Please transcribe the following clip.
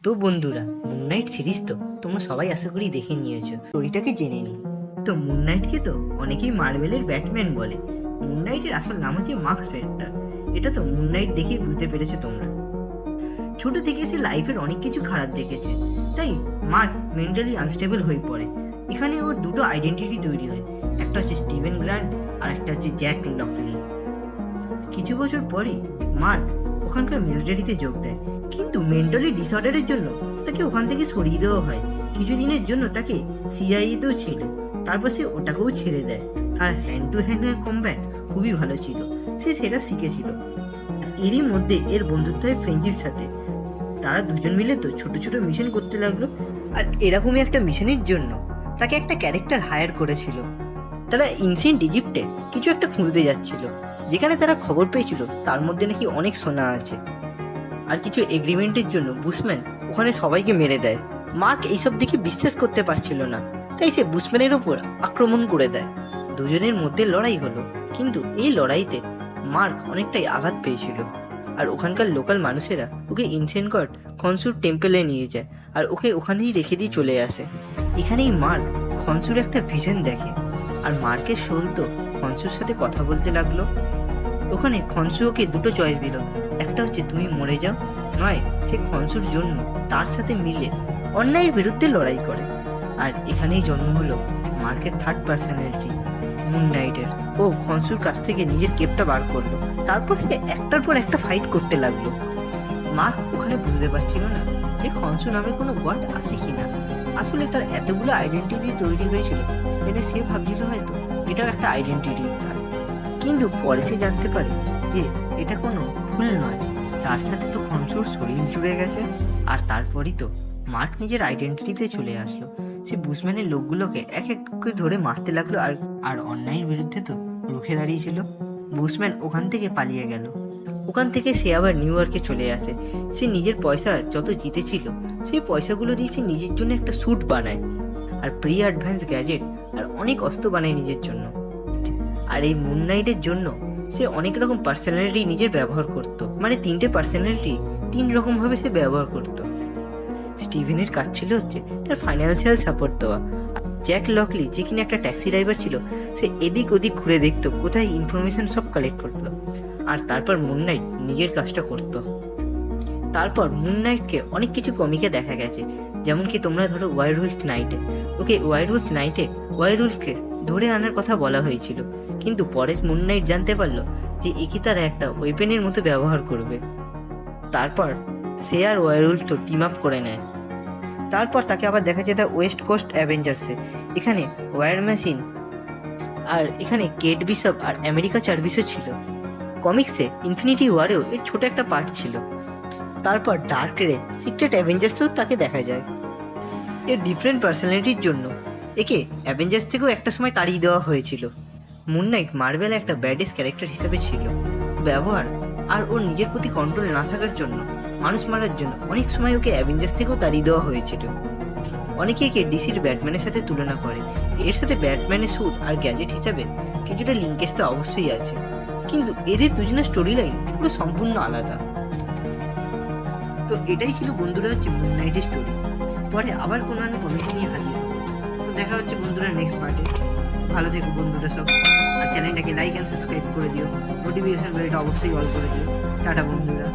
তো বন্ধুরা, moon night series তো তোমরা সবাই আশা করি দেখে নিয়েছো। স্টোরিটাকে জেনে নিই। তো মুন নাইটকে তো অনেকেই মার্ভেলের ব্যাটম্যান বলে। মুন নাইটের আসল নাম হচ্ছে মার্ক স্পেক্টর। এটা তো মুন নাইট দেখেই বুঝতে পেরেছো তোমরা। ছোট থেকে সে লাইফের অনেক কিছু খারাপ দেখেছে, তাই মার্ক মেন্টালি আনস্টেবল হয়ে পড়ে। এখানে ওর দুটো আইডেন্টিটি তৈরি হয়, একটা হচ্ছে স্টিভেন গ্র্যান্ট আর একটা হচ্ছে জ্যাক লকলি। কিছু বছর পরই মার্ক ওখানকার মিলিটারিতে যোগ দেয়, কিন্তু মেন্টালি ডিসঅর্ডারের জন্য তাকে ওখান থেকে সরিয়ে দেওয়া হয়। কিছুদিনের জন্য তাকে সিআইএতেও ছিল, তারপর সে ওটাকেও ছেড়ে দেয়। আর হ্যান্ড টু হ্যান্ড কম্ব্যাট খুবই ভালো ছিল, সে সেটা শিখেছিল। এরই মধ্যে এর বন্ধুত্ব হয় ফ্রেঞ্চির সাথে। তারা দুজন মিলে তো ছোট ছোট মিশন করতে লাগলো। আর এরকমই একটা মিশনের জন্য তাকে একটা ক্যারেক্টার হায়ার করেছিল। তারা এনশিয়েন্ট ইজিপ্টে কিছু একটা খুঁজতে যাচ্ছিল, যেখানে তারা খবর পেয়েছিল তার মধ্যে নাকি অনেক সোনা আছে। আর কিছু এগ্রিমেন্টের জন্য বুশম্যান ওখানে সবাইকে মেরে দেয়। মার্ক এইসব দেখে বিশ্বাস করতে পারছিল না, তাই সে বুশম্যানের উপর আক্রমণ করে দেয়। দুজনের মধ্যে লড়াই হলো, কিন্তু এই লড়াইতে মার্ক অনেকটাই আঘাত পেয়েছিল। আর ওখানকার লোকাল মানুষেরা ওকে এনশিয়েন্ট গড খনসুর টেম্পলে নিয়ে যায়, আর ওকে ওখানেই রেখে দিয়ে চলে আসে। এখানেই মার্ক খনসুর একটা ভিশন দেখে, আর মার্কের সোল তো খনসুর সাথে কথা বলতে লাগলো। ওখানে খনসু ওকে দুটো চয়েস দিল, একটা হচ্ছে তুমি মরে যাও, নয় সে খনসুর জন্য তার সাথে মিলে অন্যায়ের বিরুদ্ধে লড়াই করে। আর এখানেই জন্ম হলো মার্কের থার্ড পার্সোনালিটি, মুন নাইটের। ও খনসুর কাছ থেকে নিজের কেপটা বার করলো, তারপর সে একটার পর একটা ফাইট করতে লাগলো। মার্ক ওখানে বুঝতে পারছিল না যে খনসু নামে কোনো গড আছে কিনা। আসলে তার এতগুলো আইডেন্টিটি তৈরি হয়েছিল, এনে সে ভাবছিল হয়তো এটাও একটা আইডেন্টিটি তার। কিন্তু পরে সে জানতে পারে যে এটা কোনো ভুল নয়, তার সাথে তো খনসুর শরীর জুড়ে গেছে। আর তারপরই তো মার্ক নিজের আইডেন্টিটিতে চলে আসলো। সে বুশম্যানের লোকগুলোকে এক এক করে ধরে মারতে লাগলো, আর অন্যায়ের বিরুদ্ধে তো রুখে দাঁড়িয়েছিল। বুশম্যান ওখান থেকে পালিয়ে গেল। ওখান থেকে সে আবার নিউ ইয়র্কে চলে আসে। সে নিজের পয়সা যত জিতেছিল সেই পয়সাগুলো দিয়ে সে নিজের জন্য একটা স্যুট বানায়, আর প্রি অ্যাডভান্স গ্যাজেট আর অনেক অস্ত্র বানায় নিজের জন্য। আর এই মুন নাইটের জন্য সে অনেক রকম পার্সোনালিটি নিজের ব্যবহার করত, মানে তিনটে পার্সোনালিটি তিন রকমভাবে সে ব্যবহার করত। স্টিভেনের কাজ ছিল হচ্ছে তার ফাইন্যান্সিয়াল সাপোর্ট দেওয়া। জ্যাক লকলি, যে কিনা একটা ট্যাক্সি ড্রাইভার ছিল, সে এদিক ওদিক ঘুরে দেখতো কোথায় ইনফরমেশন সব কালেক্ট করতো। আর তারপর মুন নাইট নিজের কাজটা করত। তারপর মুন নাইটকে অনেক কিছু কমিকে দেখা গেছে, যেমন কি তোমরা ধরো ওয়ারউলফ নাইটে, ওকে ওয়ারউলফ নাইটে ওয়ারউলফকে ধরে আনার কথা বলা হয়েছিল, কিন্তু পরে মুন নাইট জানতে পারলো যে একে তারা একটা ওয়েপেনের মতো ব্যবহার করবে। তারপর সে আর ওয়ারউলফ তো টিম আপ করে নেয়। তারপর তাকে আবার দেখা যায় দ্য ওয়েস্ট কোস্ট অ্যাভেঞ্জার্সে। এখানে ওয়ার মেশিন আর এখানে কেট বিশপ আর আমেরিকা চার্ভিসও ছিল। কমিক্সে ইনফিনিটি ওয়ারেও এর ছোট একটা পার্ট ছিল। তারপর ডার্করে সিক্রেট অ্যাভেঞ্জার্সও তাকে দেখা যায়। এর ডিফারেন্ট পার্সোনালিটির জন্য একে অ্যাভেঞ্জার্স থেকেও একটা সময় তাড়িয়ে দেওয়া হয়েছিল। মুন নাইট মার্ভেলে একটা ব্যাডেস্ট ক্যারেক্টার হিসেবে ছিল। ব্যবহার আর ওর নিজের প্রতি কন্ট্রোল না থাকার জন্য, মানুষ মারার জন্য অনেক সময় ওকে অ্যাভেঞ্জার্স থেকেও তাড়িয়ে দেওয়া হয়েছিল। অনেকে একে ডিসির ব্যাটম্যানের সাথে তুলনা করে। এর সাথে ব্যাটম্যানের স্যুট আর গ্যাজেট হিসাবে কিছুটা লিঙ্কেজ তো অবশ্যই আছে, কিন্তু এদের দুজনের স্টোরি লাইন পুরো সম্পূর্ণ আলাদা। তো এটাই ছিল বন্ধুরা হচ্ছে মুন নাইটের স্টোরি। পরে আবার কোনো আমি কমিটি নিয়ে হাজির হবো। তো দেখা হচ্ছে বন্ধুরা নেক্সট পার্টে। ভালো থেকো বন্ধুরা সব, আর চ্যানেলটাকে লাইক অ্যান্ড সাবস্ক্রাইব করে দিও, নোটিফিকেশন বেলটা অবশ্যই অল করে দিও। টাটা বন্ধুরা।